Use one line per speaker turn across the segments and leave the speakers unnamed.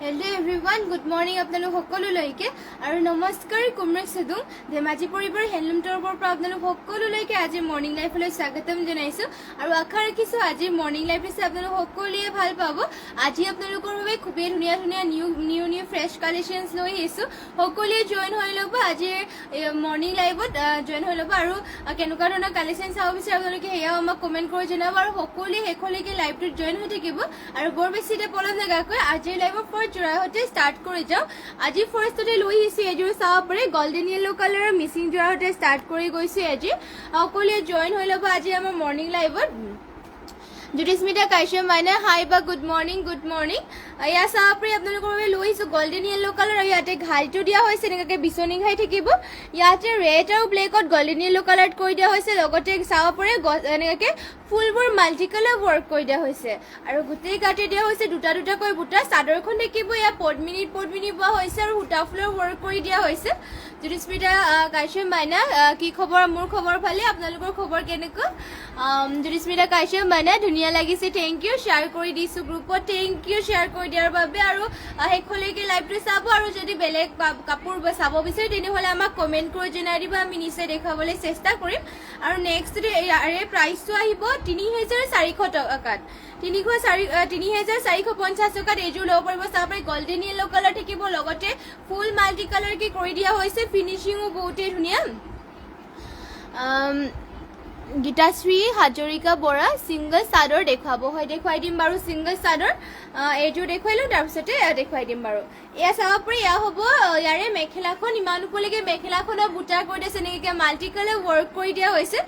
Hello' everyone, good morning আপোনালোক সকলোলৈকে আৰু নমস্কাৰ। কুমৰক চদুং ধেমাজি পৰিবাৰ হেণ্ডলুম তৰফৰ পৰা আপোনালোক সকলোলৈকে আজি মৰ্ণিং লাইফলৈ স্বাগতম জনাইছোঁ আৰু আশা ৰাখিছোঁ আজি মৰ্ণিং লাইফ হৈছে আপোনালোক সকলোৱে ভাল পাব। আজি আপোনালোকৰ বাবে খুবেই ধুনীয়া ধুনীয়া নিউ ফ্ৰেছ কালেকশ্যনছ লৈ আহিছোঁ। সকলোৱে জইন হৈ ল'ব, আজিৰ মৰ্ণিং লাইভত জইন হৈ ল'ব আৰু কেনেকুৱা ধৰণৰ কালেকশ্যন চাব বিচাৰে আপোনালোকে সেয়াও আমাক কমেণ্ট কৰি জনাব আৰু সকলোৱে শেষলৈকে লাইভটোত জইন হৈ থাকিব। আৰু বৰ বেছি এতিয়া পলম নলগাকৈ আজিৰ লাইভৰ যোৰাহতে ষ্টাৰ্ট কৰি যাওঁ। আজি ফাৰ্ষ্টতে লৈ আহিছোঁ এযোৰ চাব পাৰে গল্ডেন য়েল্লো কালাৰৰ মিচিং যোৰাহতে ষ্টাৰ্ট কৰি গৈছোঁ। আজি সকলোৱে জইন হৈ ল'ব আজি আমাৰ মৰ্ণিং লাইভত। জ্যোতিস্মিতা কাশ্যপ মাইনা হাই বা গুড মৰ্ণিং। এয়া চাব পাৰি আপোনালোকৰ বাবে লৈ আহিছোঁ গল্ডেন য়েল্লো কালাৰ আৰু ইয়াতে ঘাইটো দিয়া হৈছে, এনেকুৱাকৈ বিচনী ঘাই থাকিব। ইয়াতে ৰেড আৰু ব্লেকত গল্ডেন য়েল্লো কালাৰত কৰি দিয়া হৈছে, লগতে চাব পাৰে এনেকুৱাকৈ ফুলবোৰ মাল্টি কালাৰ ৱৰ্ক কৰি দিয়া হৈছে আৰু গোটেই গাতে দিয়া হৈছে দুটা দুটাকৈ বুটা। চাদৰখন দেখিব ইয়াত পদ্মিনী বোৱা হৈছে আৰু সূতা ফুলৰ ৱৰ্ক কৰি দিয়া হৈছে। জ্যোতিস্মিতা কাশ্যপ মাইনা কি খবৰ? মোৰ খবৰ ভালে, আপোনালোকৰ খবৰ কেনেকুৱা? জ্যোতিস্মিতা কাশ্যপ মাইনা ধুনীয়া লাগিছে, থেংক ইউ। শ্বেয়াৰ কৰি দিছোঁ গ্ৰুপত, থেংক ইউ শ্বেয়াৰ কৰি দিয়াৰ বাবে। আৰু শেষলৈকে লাইভটো চাব আৰু যদি বেলেগ কাপোৰ চাব বিচাৰে তেনেহ'লে আমাক কমেণ্ট কৰি জনাই দিব, আমি নিশ্চয় দেখুৱাবলৈ চেষ্টা কৰিম। আৰু নেক্সট ইয়াৰে প্ৰাইচটো আহিব ৩,৪০০ টকাত, ৩,৪৫০ টকাত এইযোৰ ল'ব পাৰিব। চাব পাৰি গল্ডেন য়েল্লো কালাৰ থাকিব, লগতে ফুল মাল্টি কালাৰকে কৰি দিয়া হৈছে, ফিনিচিঙো বহুতেই ধুনীয়া। গীতাশ্ৰী হাজৰিকা বৰা ছিংগল চাদৰ দেখুৱাব, হয় দেখুৱাই দিম বাৰু। ছিংগল চাদৰ এইযোৰ দেখুৱাই লওঁ, তাৰপিছতে দেখুৱাই দিম বাৰু। এয়া চাব পাৰি এয়া হ'ব ইয়াৰে মেখেলাখন, ইমান উপলৈকে মেখেলাখনৰ বুটা কৰি দিছে, এনেকৈ মাল্টি কালাৰ ৱৰ্ক কৰি দিয়া হৈছে।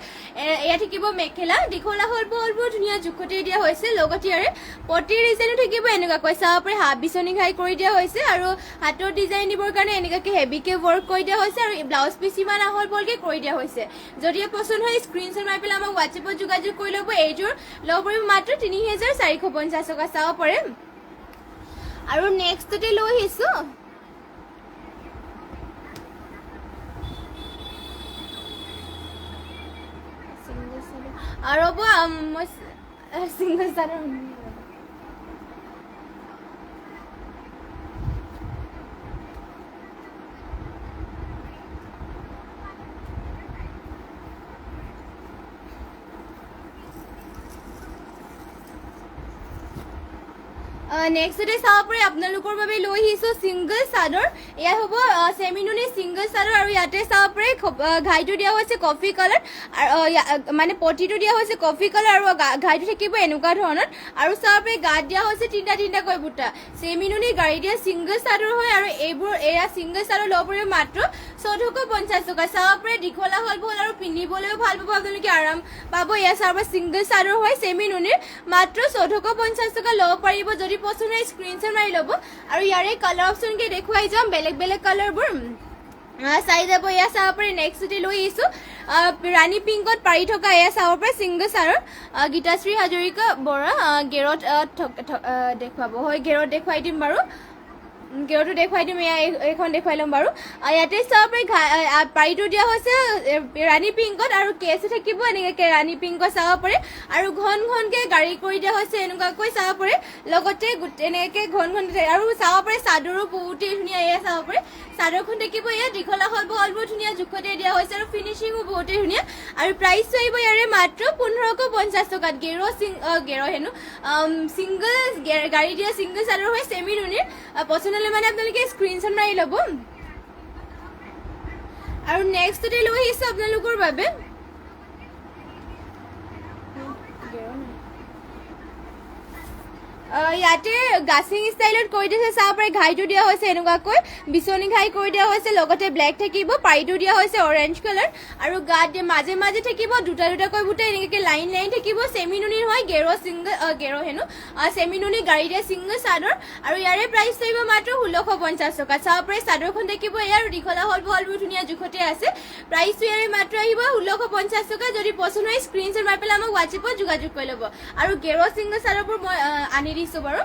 এয়া থাকিব মেখেলা, দীঘলা হলবোৰ ধুনীয়া জোখতে দিয়া হৈছে, লগতে ইয়াৰে পটিৰ ডিজাইনো থাকিব এনেকুৱাকৈ। চাব পাৰি হাফ বিচনী ঘাই কৰি দিয়া হৈছে আৰু হাতৰ ডিজাইন দিবৰ কাৰণে এনেকুৱাকৈ হেভিকৈ ৱৰ্ক কৰি দিয়া হৈছে আৰু ব্লাউজ পিচ ইমান আহল বহলকৈ কৰি দিয়া হৈছে। যদি পচন্দ হয় স্ক্ৰীনশ্বট মাৰি পেলাই আমাক হোৱাটছএপত যোগাযোগ কৰি ল'ব। এইযোৰ ল'ব পাৰিব মাত্ৰ ৩,৪৫০ টকা। চাব পাৰে আৰু নেক্সটতে লৈ আহিছোঁ আৰু মই ছিংগল চাদৰ নেক্সটতে চাব পাৰি আপোনালোকৰ বাবে লৈ আহিছোঁ ছিংগল চাদৰ। এয়া হ'ব চেমিনুনি ছিংগল চাদৰ আৰু ইয়াতে চাব পাৰি ঘাইটো দিয়া হৈছে কফি কালাৰ, মানে পটিটো দিয়া হৈছে কফি কালাৰ আৰু ঘাইটো থাকিব এনেকুৱা ধৰণৰ। আৰু চাব পাৰি গাত দিয়া হৈছে তিনিটাকৈ বুটা। চেমিনুনি গাড়ী দিয়া ছিংগল চাদৰ হয় আৰু এয়া ছিংগল চাদৰ ল'ব পাৰিব মাত্ৰ ১৪৫০ টকা। চাব পাৰি দীঘলা হ'ল ভাল আৰু পিন্ধিবলৈও ভাল পাব, আপোনালোকে আৰাম পাব। এয়া চাব পাৰি ছিংগল চাদৰ হয় চেমিনুনিৰ, মাত্ৰ ১৪৫০ টকা ল'ব পাৰিব। যদি পচন্দ হয় স্ক্ৰীনশ্বট মাৰি ল'ব আৰু ইয়াৰে কালাৰ অপশ্যনকে দেখুৱাই যাম, বেলেগ কালাৰবোৰ চাই যাব। এয়া চাব পাৰি নেক্সটতে লৈ আহিছোঁ ৰাণী পিংকত পাৰি থকা এয়া চাব পাৰি ছিংগল চাদৰ। গীতাশ্ৰী হাজৰিকা বৰা গেৰত দেখুৱাব, হয় গেৰত দেখুৱাই দিম বাৰু, গেৰটো দেখুৱাই দিম। এয়া এইখন দেখুৱাই ল'ম বাৰু। ইয়াতে চাব পাৰি পাৰিটো দিয়া হৈছে ৰাণী পিংকত আৰু কেছো থাকিব এনেকৈ ৰাণী পিংকত চাব পাৰে আৰু ঘনকৈ গাড়ী কৰি দিয়া হৈছে এনেকুৱাকৈ চাব পাৰে, লগতে এনেকৈ ঘন আৰু চাব পাৰে চাদৰো বহুতেই ধুনীয়া। এয়া চাব পাৰে চাদৰখন থাকিব, এয়া দীঘলা হলবোৰ ধুনীয়া জোখতে দিয়া হৈছে আৰু ফিনিচিঙো বহুতেই ধুনীয়া। আৰু প্ৰাইচটো আহিব ইয়াৰে মাত্ৰ ১৫৫০ টকাত। গেৰ হেনো ছিংগল গাড়ী দিয়া ছিংগল চাদৰ হয় চেমিনুনিৰ। পচন্দ হ'লে মানে আপোনালোকে স্ক্ৰীনশ্বট মাৰি ল'ব। আৰু নেক্সটতে লৈ আহিছোঁ আপোনালোকৰ বাবে ইয়াতে গাছিং ষ্টাইলত কৰি দিছে। চাব পাৰে ঘাইটো দিয়া হৈছে এনেকুৱাকৈ বিচনী ঘাই কৰি দিয়া হৈছে, লগতে ব্লেক থাকিব, পাৰিটো দিয়া হৈছে অৰেঞ্জ কালাৰ আৰু গাত মাজে থাকিব দুটাকৈ বুটা এনেকৈ লাইন থাকিব। চেমিনুনিৰ হয় গেৰ হেনো চেমিনুনি গাড়ী দিয়া ছিংগল চাদৰ আৰু ইয়াৰে প্ৰাইচ থাকিব মাত্ৰ ১৬৫০ টকা। চাব পাৰে চাদৰখন থাকিব এয়া আৰু দীঘলা হলবোৰ ধুনীয়া জোখতে আছে। প্ৰাইচটো ইয়াৰে মাত্ৰ আহিব ১৬৫০ টকা। যদি পচন্দ হয় স্ক্ৰীনশ্বট মাৰি পেলাই আমাক হোৱাটছএপত যোগাযোগ কৰি ল'ব আৰু গেৰ ছিংগল চাদৰবোৰ মই আনি দিছোঁ বাৰু।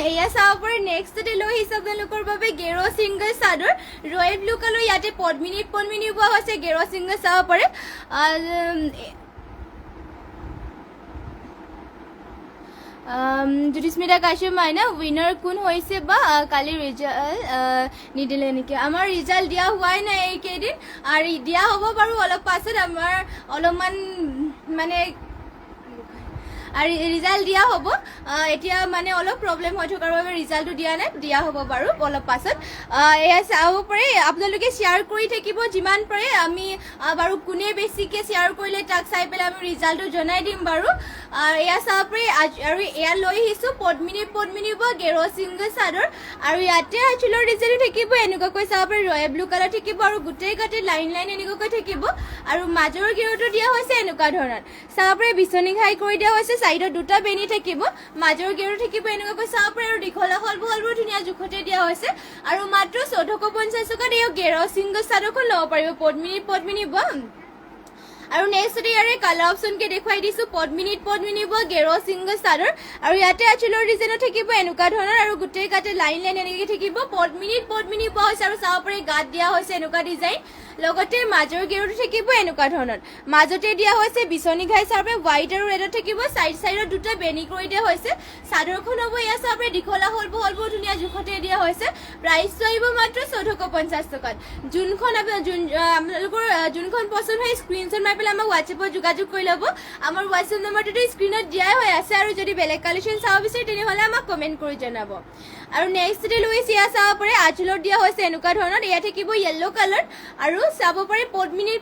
এয়া চাব পাৰে নেক্সটতে লৈ আহিছে আপোনালোকৰ বাবে গেৰ ছিংগল চাদৰ ৰয়েল ব্লু কালাৰ ইয়াতে পদ্মিনী পোৱা হৈছে গেৰ ছিংগল চাব পাৰে জ্যোতিস্মিতা কাশ্যপ মাইনা উইনাৰ কোন হৈছে বা কালি ৰিজাল্ট নিদিলে নেকি আমাৰ ৰিজাল্ট দিয়া হোৱাই নাই এইকেইদিন আৰু দিয়া হ'ব বাৰু অলপ পাছত আমাৰ অলপমান মানে আৰু ৰিজাল্ট দিয়া হ'ব এতিয়া মানে অলপ প্ৰব্লেম হৈ থকাৰ বাবে ৰিজাল্টটো দিয়া নাই দিয়া হ'ব বাৰু অলপ পাছত এয়া চাব পাৰে আপোনালোকে শ্বেয়াৰ কৰি থাকিব যিমান পাৰে আমি বাৰু কোনে বেছিকৈ শ্বেয়াৰ কৰিলে তাক চাই পেলাই আমি ৰিজাল্টটো জনাই দিম বাৰু এয়া চাব পাৰে আৰু এয়া লৈ আহিছোঁ পদ্মিনী বা গেৰ ছিংগল চাদৰ আৰু ইয়াতে আঁচলৰ ডিজাইনো থাকিব এনেকুৱাকৈ চাব পাৰে ৰয়েল ব্লু কালাৰ থাকিব আৰু গোটেই গাতে লাইন এনেকুৱাকৈ থাকিব আৰু মাজৰ গেৰটো দিয়া হৈছে এনেকুৱা ধৰণৰ চাব পাৰে বিচনী ঘাই কৰি দিয়া হৈছে সাইডত দুটা বেনি থাকিব মাজৰ গেৰো থাকিব এনেকুৱাকৈ চাব পাৰে আৰু দীঘলা হলবোৰ ধুনীয়া জোখতে দিয়া হৈছে আৰু মাত্ৰ 1450 টকাত এই গেৰ ছিংগল চাদৰখন ল'ব পাৰিব পদ্মিনী বা আৰু নেক্সট ইয়াৰে কালাৰ অপশ্যনকে দেখুৱাই দিছোঁ পদ্মিনী বা গেৰ ছিংগল চাদৰ আৰু ইয়াতে আঁচলৰ ডিজাইনো থাকিব এনেকুৱা ধৰণৰ আৰু গোটেই গাতে লাইন এনেকৈ থাকিব পদ্মিনী পোৱা হৈছে আৰু চাব পাৰে গাত দিয়া হৈছে এনেকুৱা ডিজাইন লগতে মাজৰ গেৰটো থাকিব এনেকুৱা ধৰণৰ মাজতে দিয়া হৈছে বিচনী ঘাই চাবে হোৱাইট আৰু ৰেডত থাকিব সাইডত দুটা বেনি কৰি দিয়া হৈছে চাদৰখন হ'ব এয়া চাবে দীঘলা হলবোৰ ধুনীয়া জোখতে দিয়া হৈছে প্ৰাইচটো আহিব মাত্ৰ 1450 টকাত যোনখন আপোনালোকৰ যোনখন পছন্দ হয় স্ক্ৰীনশ্বট মাৰি পেলাই আমাক হোৱাটছএপত যোগাযোগ কৰি ল'ব আমাৰ হোৱাটছএপ নম্বৰটোতে স্ক্ৰীনত দিয়াই হৈ আছে আৰু যদি বেলেগ কালেকশ্যন চাব বিচাৰে তেনেহ'লে আমাক কমেণ্ট কৰি জনাব আৰু নেক্সটতে লৈ এয়া চাব পাৰে আঁচলত দিয়া হৈছে এনেকুৱা ধৰণৰ এয়া থাকিব য়েল্লো কালাৰ আৰু চাব পাৰে পদ্মিনী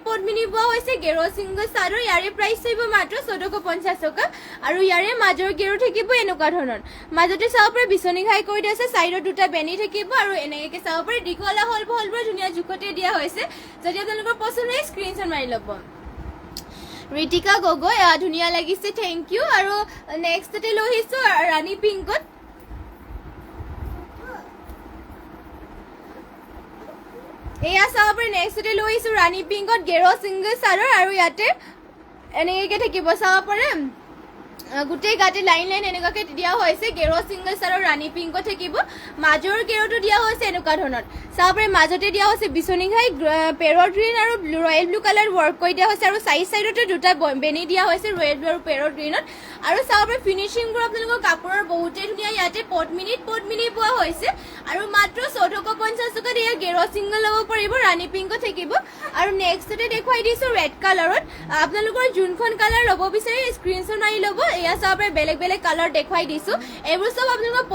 পোৱা হৈছে গেৰ ছিংগল চাদৰ ইয়াৰে প্ৰাইচ থাকিব মাত্ৰ 1450 টকা আৰু ইয়াৰে মাজৰ গেৰো থাকিব এনেকুৱা ধৰণৰ মাজতে চাব পাৰে বিচনী ঘাই কৰি দিয়া আছে সাইডত দুটা বেনি থাকিব আৰু এনেকৈ চাব পাৰে দীঘলা হলবোৰ ধুনীয়া জোখতে দিয়া হৈছে যদি আপোনালোকৰ পছন্দ হয় স্ক্ৰীনশ্বট মাৰি ল'ব ঋতিকা গগৈ ধুনীয়া লাগিছে থেংক ইউ আৰু নেক্সটতে লৈ আহিছোঁ ৰাণী পিংকত এয়া চাব পাৰে নেক্সটতে লৈ আহিছোঁ ৰাণী পিংকত গেৰ ছিংগল চাদৰ আৰু ইয়াতে এনেকৈ থাকিব চাব পাৰে গোটেই গাতে লাইন এনেকুৱাকৈ দিয়া হৈছে গেৰ ছিংগল চাদৰ ৰাণী পিংকত থাকিব মাজৰ গেৰটো দিয়া হৈছে এনেকুৱা ধৰণৰ চাব পাৰে মাজতে দিয়া হৈছে বিচনী ঘাই পেৰট গ্ৰীণ আৰু ৰয়েল ব্লু কালাৰ ৱৰ্ক কৰি দিয়া হৈছে আৰু চাইডতে দুটা বেনি দিয়া হৈছে ৰয়েল ব্লু আৰু পেৰট গ্ৰীণত আৰু চাব পাৰে ফিনিচিংবোৰ আপোনালোকৰ কাপোৰৰ বহুতেই ধুনীয়া ইয়াতে পদ্মিনী পোৱা হৈছে আৰু মাত্ৰ 1450 টকাত এয়া গেৰ ছিংগল ল'ব পাৰিব ৰাণী পিংকত থাকিব আৰু নেক্সটতে দেখুৱাই দিছোঁ ৰেড কালাৰত আপোনালোকৰ যোনখন কালাৰ ল'ব বিচাৰে স্ক্ৰীনশ্বট মাৰি ল'ব এয়া চাব পাৰে বেলেগ কালাৰ দেখুৱাই দিছোঁ এইবোৰ চব আপোনালোকৰ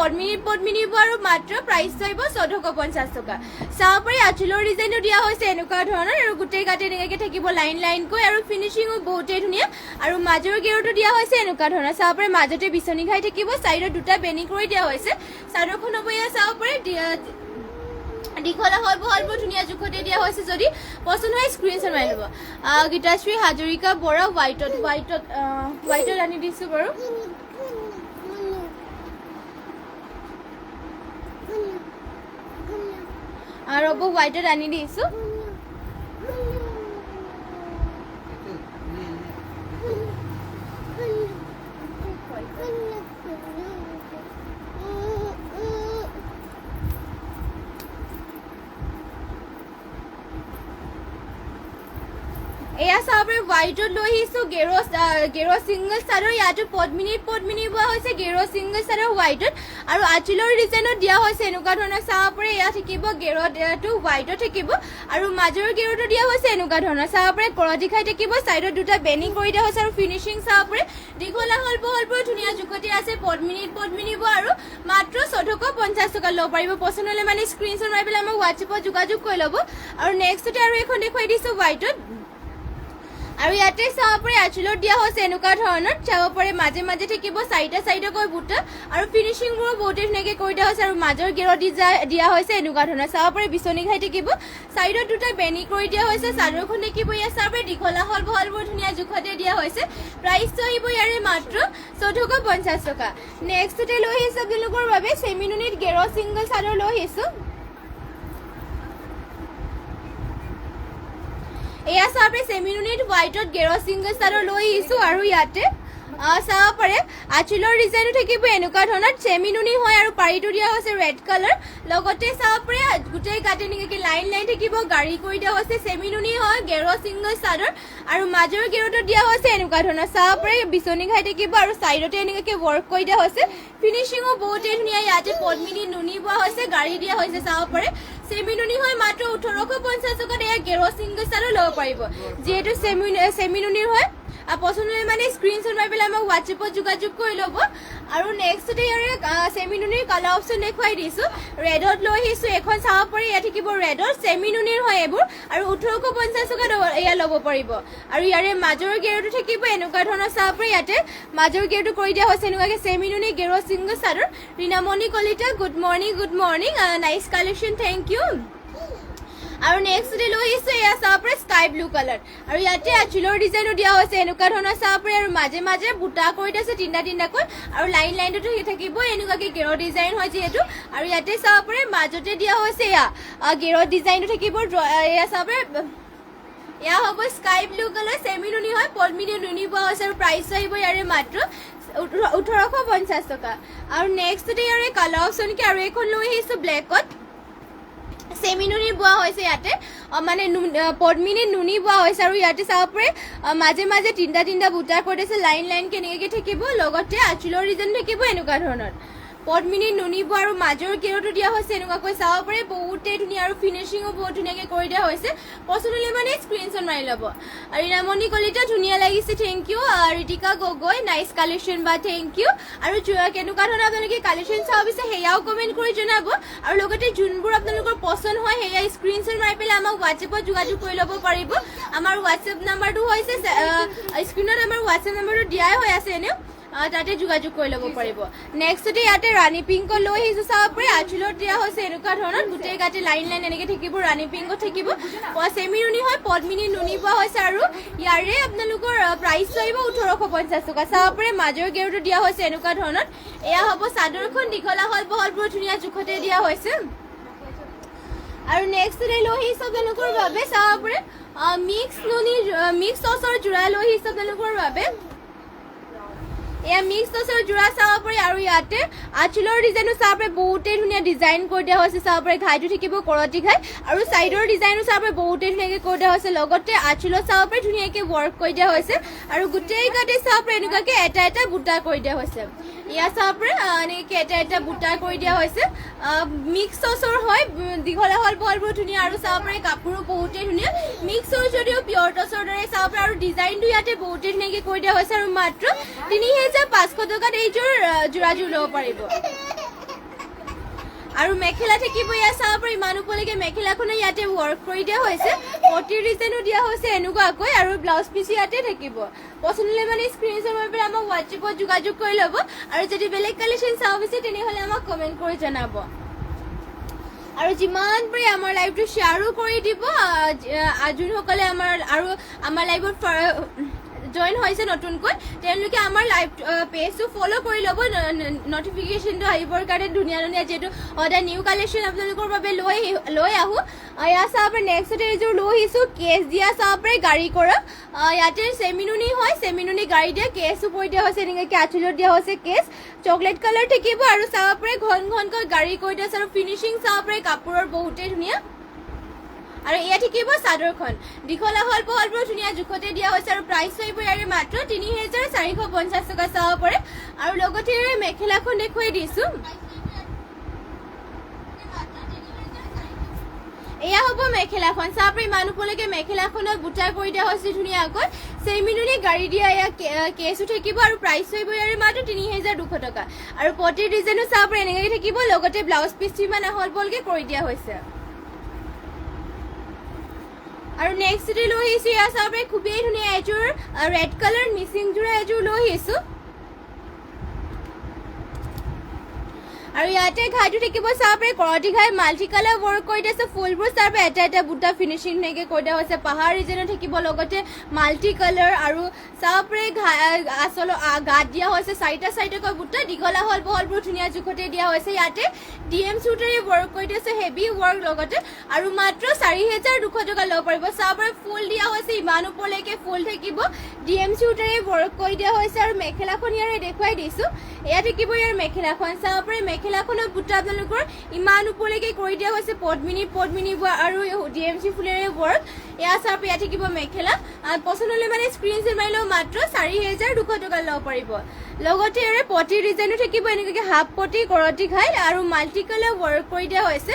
পদ্মিনী আৰু মাত্ৰ প্ৰাইচ আহিব 1450 টকা চাব পাৰে আঁচলৰ ডিজাইনো দিয়া হৈছে এনেকুৱা ধৰণৰ আৰু গোটেই গাতে এনেকৈ থাকিব লাইনকৈ আৰু ফিনিচিঙো বহুতেই ধুনীয়া আৰু মাজৰ গেৰটো দিয়া হৈছে এনেকুৱা ধৰণৰ চাব পাৰে মাজতে বিচনী ঘাই থাকিব সাইডত দুটা বেনি কৰি দিয়া হৈছে চাদৰখন হ'ব এয়া চাব পাৰে দীঘলা হলবোৰ ধুনীয়া জোখতে দিয়া হৈছে যদি পছন্দ হয় স্ক্ৰীনশ্বট মাৰি ল'ব গীতাশ্ৰী হাজৰিকা বৰা হোৱাইটত আনি দিছোঁ বাৰু ৰ'ব হোৱাইটত আনি দিছোঁ এয়া চাব পাৰে হোৱাইটত লৈ আহিছোঁ গেৰ ছিংগল চাদৰ ইয়াতো পদ্মিনী পোৱা হৈছে গেৰ ছিংগল চাদৰ হোৱাইটত আৰু আঁচলৰ ডিজাইনত দিয়া হৈছে এনেকুৱা ধৰণৰ চাব পাৰে এয়া থাকিব গেৰটো হোৱাইটত থাকিব আৰু মাজৰ গেৰটো দিয়া হৈছে এনেকুৱা ধৰণৰ চাব পাৰে কৰতি খাই থাকিব সাইডত দুটা বেনি কৰি দিয়া হৈছে আৰু ফিনিচিং চাব পাৰে দীঘলা হলবোৰ ধুনীয়া জোখতে আছে পদ্মিনী আৰু মাত্ৰ 1450 টকা ল'ব পাৰিব পছন্দ হ'লে মানে স্ক্ৰীনশ্বট মাৰি পেলাই আমাক হোৱাটছএপত যোগাযোগ কৰি ল'ব আৰু নেক্সটতে আৰু এখন দেখুৱাই দিছোঁ হোৱাইটত আৰু ইয়াতে চাব পাৰে আঁচলত দিয়া হৈছে এনেকুৱা ধৰণৰ চাব পাৰে মাজে থাকিব চাইডকৈ বুটা আৰু ফিনিচিংবোৰো বহুতেই ধুনীয়াকৈ কৰি দিয়া হৈছে আৰু মাজৰ গেৰ দিয়া হৈছে এনেকুৱা ধৰণৰ চাব পাৰে বিচনী ঘাই থাকিব সাইডত দুটা বেনি কৰি দিয়া হৈছে চাদৰখন থাকিব ইয়াত চাব পাৰে দীঘলা হলবোৰ ধুনীয়া জোখতে দিয়া হৈছে প্ৰাইচটো আহিব ইয়াৰে মাত্ৰ 1450 টকা নেক্সটতে লৈ আহিছোঁ আপোনালোকৰ বাবে চেমিনুনিত গেৰ ছিংগল চাদৰ লৈ আহিছোঁ এয়া চাব পাৰে চেমিনুনিত হোৱাইটত গেৰ ছিংগল চাদৰ লৈ আহিছোঁ আৰু ইয়াতে চাব পাৰে আঁচলৰ ডিজাইনো থাকিব এনেকুৱা ধৰণৰ চেমি নুনি হয় আৰু পাৰীটো দিয়া হৈছে ৰেড কালাৰ লগতে চাব পাৰে গোটেই গাতে এনেকৈ লাইন লাইন থাকিব গাড়ী কৰি দিয়া হৈছে চেমি নুনি হয় গেৰ ছিংগল চাদৰ আৰু মাজৰ গেৰটো দিয়া হৈছে এনেকুৱা ধৰণৰ চাব পাৰে বিচনী ঘাই থাকিব আৰু চাইডতে এনেকৈ ৱৰ্ক কৰি দিয়া হৈছে ফিনিচিঙো বহুতেই ধুনীয়া ইয়াতে পদ্মিনী নুনি বোৱা হৈছে গাড়ী দিয়া হৈছে চাব পাৰে চেমি নুনি হয় মাত্ৰ 1850 টকাত এয়া গেৰ ছিংগল চাদৰ ল'ব পাৰিব যিহেতু চেমি নুনিৰ হয় পচন্দ হলে মানে স্ক্ৰীনশ্বট মাৰি পেলাই আমাক হোৱাটছএপত যোগাযোগ কৰি ল'ব আৰু নেক্সট ইয়াৰে চেমি নুনিৰ কালাৰ অপশ্যন দেখুৱাই দিছোঁ ৰেডত লৈ আহিছোঁ এখন চাব পাৰি ইয়াত থাকিব ৰেডৰ চেমি নুনিৰ হয় এইবোৰ আৰু 1850 টকাত এয়া ল'ব পাৰিব আৰু ইয়াৰে মাজৰ গেৰটো থাকিব এনেকুৱা ধৰণৰ চাব পাৰি ইয়াতে মাজৰ গেৰটো কৰি দিয়া হৈছে এনেকুৱাকৈ চেমি নুনি গেৰ ছিংগল চাদৰ Rinamoni Kalita good morning nice collection thank you আৰু নেক্সট ডে লৈ আহিছোঁ এয়া চাব পাৰে স্কাই ব্লু কালাৰ আৰু ইয়াতে আঁচলৰ ডিজাইনো দিয়া হৈছে এনেকুৱা ধৰণৰ চাব পাৰে আৰু মাজে মাজে বুটা কৰি দিছে তিনিটাকৈ আৰু লাইন লাইনতো থাকিব এনেকুৱাকৈ গেৰৰ ডিজাইন হয় যিহেতু আৰু ইয়াতে চাব পাৰে মাজতে দিয়া হৈছে এয়া গেৰৰ ডিজাইনটো থাকিব এয়া চাব পাৰে এয়া হ'ব স্কাই ব্লু কালাৰ চেমি নুনি হয় পদ্মিনী নুনি বোৱা হৈছে আৰু প্ৰাইচ আহিব ইয়াৰে মাত্ৰ 1850 টকা আৰু নেক্সট ডে ইয়াৰে কালাৰ অপশ্যনকৈ আৰু এখন লৈ আহিছোঁ ব্লেকত চেমি নুনি বোৱা হৈছে ইয়াতে মানে পদ্মিনী নুনি বোৱা হৈছে আৰু ইয়াতে চাব পাৰে মাজে মাজে তিনিটা বুটা কৰি দিছে লাইন লাইন কেনেকৈ থাকিব লগতে আঁচলৰ ডিজাইন থাকিব এনেকুৱা ধৰণৰ পদ্মিনী নুনি বোৱা আৰু মাজৰ গেৰটো দিয়া হৈছে এনেকুৱাকৈ চাব পাৰে বহুতেই ধুনীয়া আৰু ফিনিচিঙো বহুত ধুনীয়াকৈ কৰি দিয়া হৈছে পচন্দ হ'লে মানে স্ক্ৰীনশ্বট মাৰি ল'ব আৰু ৰীনামণি কলিতা ধুনীয়া লাগিছে thank you Ritika Gogoi nice collection বা থেংক ইউ আৰু কেনেকুৱা ধৰণৰ আপোনালোকে কালেকশ্যন চাব বিচাৰে সেয়াও কমেণ্ট কৰি জনাব আৰু লগতে যোনবোৰ আপোনালোকৰ পচন্দ হয় সেয়া স্ক্ৰীনশ্বট মাৰি পেলাই আমাক হোৱাটছএপত যোগাযোগ কৰি ল'ব পাৰিব আমাৰ হোৱাটছএপ নাম্বাৰটো হৈছে স্ক্ৰীনত আমাৰ হোৱাটছএপ নাম্বাৰটো দিয়াই হৈ আছে এনেও তাতে যোগাযোগ কৰি ল'ব পাৰিব নেক্সটতে ইয়াতে ৰাণী পিংক লৈ আহিছোঁ চাব পাৰে আঁচলত দিয়া হৈছে এনেকুৱা ধৰণৰ গোটেই গাতে লাইন লাইন এনেকৈ থাকিব ৰাণী পিংকত থাকিব চেমি নুনি হয় পদ্মিনী নুনি পোৱা হৈছে আৰু ইয়াৰে আপোনালোকৰ প্ৰাইচটো আহিব 1850 টকা চাব পাৰে মাজৰ গেৰটো দিয়া হৈছে এনেকুৱা ধৰণৰ এয়া হ'ব চাদৰখন দীঘলা হ'ল বহলবোৰ ধুনীয়া জোখতে দিয়া হৈছে আৰু নেক্সট লৈ আহিছোঁ আপোনালোকৰ বাবে চাব পাৰে মিক্স টচৰ যোৰা লৈ আহিছোঁ আপোনালোকৰ বাবে এয়া মিক্স টচৰ যোৰা চাব পাৰি আৰু ইয়াতে আঁচলৰ ডিজাইনো চাব পাৰে বহুতেই ধুনীয়া ডিজাইন কৰি দিয়া হৈছে চাব পাৰে ঘাইটো থাকিব কৰতি ঘাই আৰু চাইডৰ ডিজাইনো চাব পাৰে বহুতেই ধুনীয়াকৈ কৰি দিয়া হৈছে লগতে আঁচলত চাব পাৰে ধুনীয়াকৈ ৱৰ্ক কৰি দিয়া হৈছে আৰু গোটেই গাতে চাব পাৰে এনেকুৱাকৈ এটা বুটা কৰি দিয়া হৈছে এয়া চাব পাৰে এনেকৈ এটা বুটা কৰি দিয়া হৈছে মিক্স টচৰ হয় দীঘলা হ'ল বহলবোৰ ধুনীয়া আৰু চাব পাৰে কাপোৰো বহুতেই ধুনীয়া মিক্সৰ যদিও পিয়ৰ টচৰ দৰে চাব পাৰে আৰু ডিজাইনটো ইয়াতে বহুতেই ধুনীয়াকৈ কৰি দিয়া হৈছে আৰু মাত্ৰ 3500 টকাত এইযোৰ যোৰাযোৰ ল'ব পাৰিব আৰু মেখেলা থাকিব ইয়াত চাব পাৰি ইমান ওপৰলৈকে মেখেলাখনো ইয়াতে ৱৰ্ক কৰি দিয়া হৈছে পটিৰ ডিজাইনো দিয়া হৈছে এনেকুৱাকৈ আৰু ব্লাউজ পিচ ইয়াতে থাকিব পচন্দ হ'লে মানে স্ক্ৰীনশ্বট মাৰি পেলাই আমাক হোৱাটছএপত যোগাযোগ কৰি ল'ব আৰু যদি বেলেগ কালেকশ্যন চাব বিচাৰে তেনেহ'লে আমাক কমেণ্ট কৰি জনাব আৰু যিমান পাৰি আমাৰ লাইভটো শ্বেয়াৰো কৰি দিব যোনসকলে আমাৰ লাইভত জইন হৈছে নতুনকৈ তেওঁলোকে আমাৰ লাইভ পেজটো ফ'ল' কৰি ল'ব নটিফিকেশ্যনটো আহিবৰ কাৰণে ধুনীয়া যিহেতু সদায় নিউ কালেকশ্যন আপোনালোকৰ বাবে লৈ আহোঁ ইয়াত চাব পাৰে নেক্সটতে এইযোৰ লৈ আহিছোঁ কেছ দিয়া চাব পাৰে গাড়ী কৰা ইয়াতে চেমি নুনি হয় চেমি নুনি গাড়ী দিয়া কেছো পৰি দিয়া হৈছে এনেকৈ আঁচলত দিয়া হৈছে কেছ চকলেট কালাৰ থাকিব আৰু চাব পাৰে ঘনকৈ গাড়ী কৰি দিয়া আছে আৰু ফিনিচিং চাব পাৰে কাপোৰৰ বহুতেই ধুনীয়া আৰু এয়া থাকিব চাদৰখন দীঘলা হ'ল বহলবোৰ ধুনীয়া জোখতে দিয়া হৈছে আৰু প্ৰাইচ আহিব ইয়াৰে মাত্ৰ 3450 টকা চাব পাৰে আৰু লগতে মেখেলাখন দেখুৱাই দিছোঁ এয়া হ'ব মেখেলাখন চাব পাৰে ইমান ওপৰলৈকে মেখেলাখনত বুটা কৰি দিয়া হৈছে ধুনীয়াকৈ চেমি নুনি গাড়ী দিয়া এয়া কেছো থাকিব আৰু প্ৰাইচ আহিব ইয়াৰে মাত্ৰ 3200 টকা আৰু পটিৰ ডিজাইনো চাব পাৰে এনেকৈ থাকিব লগতে ব্লাউজ পিচটো ইমান আহল বহলকৈ কৰি দিয়া হৈছে আৰু নেক্সট লৈ আহিছোঁ ইয়াৰ চাব পাৰে খুবেই ধুনীয়া এযোৰ ৰেড কালাৰ মিচিং যোৰা এযোৰ লৈ আহিছোঁ আৰু ইয়াতে ঘাইটো থাকিব চাব পাৰে কৰতি ঘাই মাল্টি কালাৰ ৱৰ্ক কৰি দিছে ফুলবোৰ চাব পাৰে এটা বুটা ফিনিচিং নেকি কৰি দিয়া হৈছে পাহাৰ ৰিজনত থাকিব লগতে মাল্টি কালাৰ আৰু চাব পাৰে আচল গাত দিয়া হৈছে চাৰিটাকৈ বুটা দীঘলা হল বহলবোৰ ধুনীয়া জোখতে দিয়া হৈছে ইয়াতে ডিএম চুটাৰে ৱৰ্ক কৰি দিছে হেভি ৱৰ্ক লগতে আৰু মাত্ৰ 4200 টকা ল'ব পাৰিব চাব পাৰে ফুল দিয়া হৈছে ইমান ওপৰলৈকে ফুল থাকিব ডিএম চুটাৰে ৱৰ্ক কৰি দিয়া হৈছে আৰু মেখেলাখন ইয়াৰে দেখুৱাই দিছো এয়া থাকিব ইয়াৰ মেখেলাখন চাব পাৰে মেখেলাখনৰ বুটা আপোনালোকৰ ইমান ওপৰলৈকে কৰি দিয়া হৈছে পদ্মিনী আৰু ডিএমচি ফুলেৰে ৱৰ্ক এয়া চাব এয়া থাকিব মেখেলা পচন্দ হ'লে মানে স্ক্ৰীনশ্বট মাৰি লওঁ মাত্ৰ 4200 টকা ল'ব পাৰিব লগতে ইয়াৰে পটি ডিজাইনো থাকিব এনেকৈ হাফ পটি কৰতি ঘাই আৰু মাল্টি কালাৰ ৱৰ্ক কৰি দিয়া হৈছে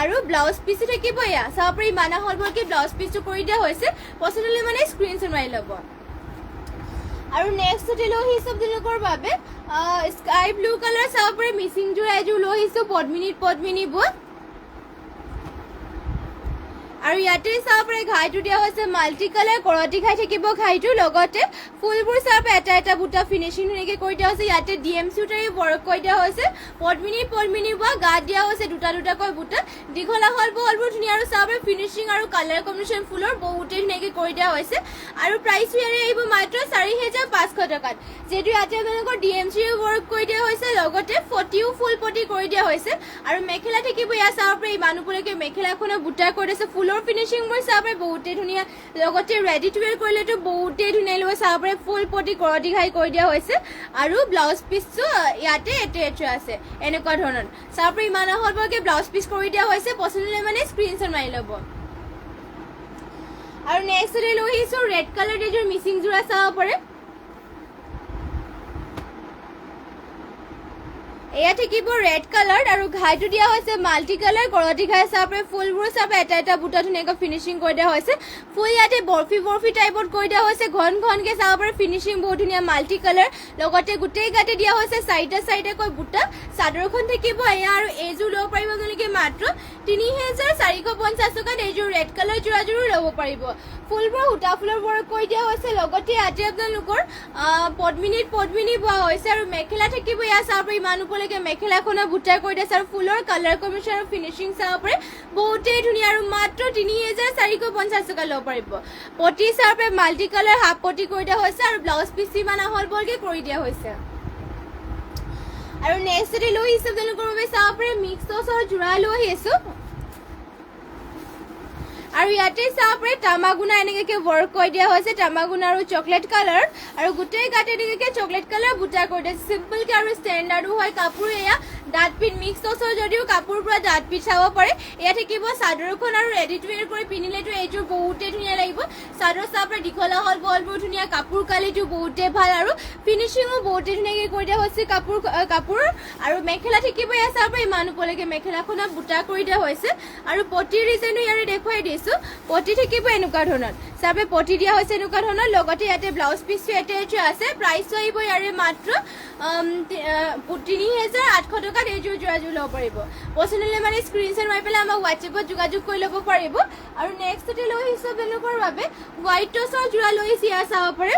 আৰু ব্লাউজ পিচো থাকিব এয়া চাব পাৰি মানা হলবৰকে ব্লাউজ পিচটো কৰি দিয়া হৈছে পচন্দ হ'লে মানে স্ক্ৰীনশ্বট মাৰি ল'ব আৰু নেক্সট লৈ আহিছো আপোনালোকৰ বাবে স্কাই ব্লু কালাৰ চাব পাৰে মিচিং যোৰ এযোৰ লৈ আহিছো পদ্মিনী বুট আৰু ইয়াতে চাব পাৰে ঘাইটো দিয়া হৈছে মাল্টি কালাৰ কৰতি ঘাই থাকিব ঘাইটো লগতে ফুলবোৰ চাব এটা বুটা ফিনিচিং ধুনীয়াকৈ কৰি দিয়া হৈছে ইয়াতে ডিএম চুটাৰে ৱৰ্ক কৰি দিয়া হৈছে পদ্মিনী বুট গাত দিয়া হৈছে দুটাকৈ বুটা দীঘলা হল বহলবোৰ ধুনীয়া আৰু চাব পাৰে ফিনিচিং আৰু কালাৰ কম্বিনেশ্যন ফুলৰ বহুতেই ধুনীয়াকৈ কৰি দিয়া হৈছে আৰু প্ৰাইচটো ইয়াৰে আহিব মাত্ৰ 4500 টকাত যেহেতু ইয়াতে আপোনালোকৰ ডিএমচি ৱৰ্ক কৰি দিয়া হৈছে লগতে ফটিও ফুল পটি কৰি দিয়া হৈছে আৰু মেখেলা থাকিব ইয়াত চাব পাৰে ইমান ওপৰলৈকে মেখেলাখনৰ বুটা কৰি দিছে ফুলৰ ফিনিচিং মোৰ চাব পাৰে বহুতেই ধুনীয়া লগতে ৰেডি টু ৱেৰ কৰিলেতো বহুতেই ধুনীয়া লৈ চাব পাৰে ফুল পটি কৰতি ঘাই কৰি দিয়া হৈছে আৰু ব্লাউজ পিচটো ইয়াতে এটে আছে এনেকুৱা ধৰণৰ চাব পাৰে ইমান আহলবৰকে ব্লাউজ পিচ কৰি দিয়া হৈছে পচন্দ হ'লে মানে স্ক্ৰীনশ্বট মাৰি ল'ব আৰু নেক্সট লৈ আহিছো ৰেড কালাৰ এযোৰ মিচিং যোৰা চাব পাৰে এয়া থাকিব ৰেড কালাৰ আৰু ঘাইটো দিয়া হৈছে মাল্টি কালাৰ কৰতি ঘাই চাব পাৰে ফুলবোৰ চাব এটা বুটা ধুনীয়াকৈ ফিনিচিং কৰি দিয়া হৈছে ফুল ইয়াতে বৰফি টাইপত কৰি দিয়া হৈছে ঘনকে চাব পাৰে ফিনিচিং বহুত ধুনীয়া মাল্টি কালাৰ লগতে গোটেই গাতে দিয়া হৈছে চাৰিটাকৈ বুটা চাদৰখন থাকিব এয়া আৰু এইযোৰ ল'ব পাৰিব আপোনালোকে মাত্ৰ 3450 টকাত এইযোৰ ৰেড কালাৰ যোৰাযোৰো ল'ব পাৰিব ফুলবোৰ সূতা ফুলৰ ৱৰ্ক কৰি দিয়া হৈছে লগতে ইয়াতে আপোনালোকৰ পদ্মিনী বোৱা হৈছে আৰু মেখেলা থাকিব এয়া চাব পাৰে ইমান ওপৰলৈকে মেখেলাখনৰ বুটা কৰি দিছে আৰু ফুলৰ কালাৰ কম্বিনেশ্যন আৰু ফিনিচিং চাব পাৰে বহুতেই ধুনীয়া আৰু মাত্ৰ 3450 টকা ল'ব পাৰিব পটি চাব পাৰে মাল্টি কালাৰ হাফ পটি কৰি দিয়া হৈছে আৰু ব্লাউজ পিচ ইমান আহলবৰকে কৰি দিয়া হৈছে আৰু নেক্সট লৈ আহিছো আপোনালোকৰ বাবে চাব পাৰে মিক্স টচৰ যোৰা লৈ আহিছো আৰু ইয়াতে চাব পাৰে তামাগুনা এনেকৈ ৱৰ্ক কৰি দিয়া হৈছে তামাগুনা আৰু চকলেট কালাৰ আৰু গোটেই গাতে এনেকৈ চকলেট কালাৰ বুটা কৰি দিছে চিম্পলকৈ আৰু ষ্টেণ্ডাৰ্ডো হয় কাপোৰ এয়া ডাঠ পিঠ মিক্স টচৰ যদিও কাপোৰ পৰা ডাঠ পিঠ চাব পাৰে এয়া থাকিব চাদৰখন আৰু ৰেডি টু ৱেৰ কৰি পিন্ধিলেতো এইযোৰ বহুতেই ধুনীয়া লাগিব চাদৰ চাব পাৰে দীঘলা হল বহলবোৰ ধুনীয়া কাপোৰ কালিটো বহুতেই ভাল আৰু ফিনিচিঙো বহুতেই ধুনীয়াকৈ কৰি দিয়া হৈছে কাপোৰ আৰু মেখেলা থাকিব এয়া চাব পাৰে ইমান ওপৰলৈকে মেখেলাখনত বুটা কৰি দিয়া হৈছে আৰু পটিৰ ডিজাইনো ইয়াৰে দেখুৱাই দিছো পটি থাকিব এনেকুৱা ধৰণৰ চাবে পটি দিয়া হৈছে এনেকুৱা ধৰণৰ লগতে ইয়াতে ব্লাউজ পিচটো এটে আছে প্ৰাইচটো আহিব ইয়াৰে মাত্ৰ 3800 টকাত এইযোৰ যোৰাযোৰ ল'ব পাৰিব পচন্দ হ'লে মানে স্ক্ৰীনশ্বট মাৰি পেলাই আমাক হোৱাটছএপত যোগাযোগ কৰি ল'ব পাৰিব আৰু নেক্সটতে লৈ আহিছোঁ আপোনালোকৰ বাবে হোৱাইট টচৰ যোৰা লৈ আহিছোঁ ইয়াৰ চাব পাৰে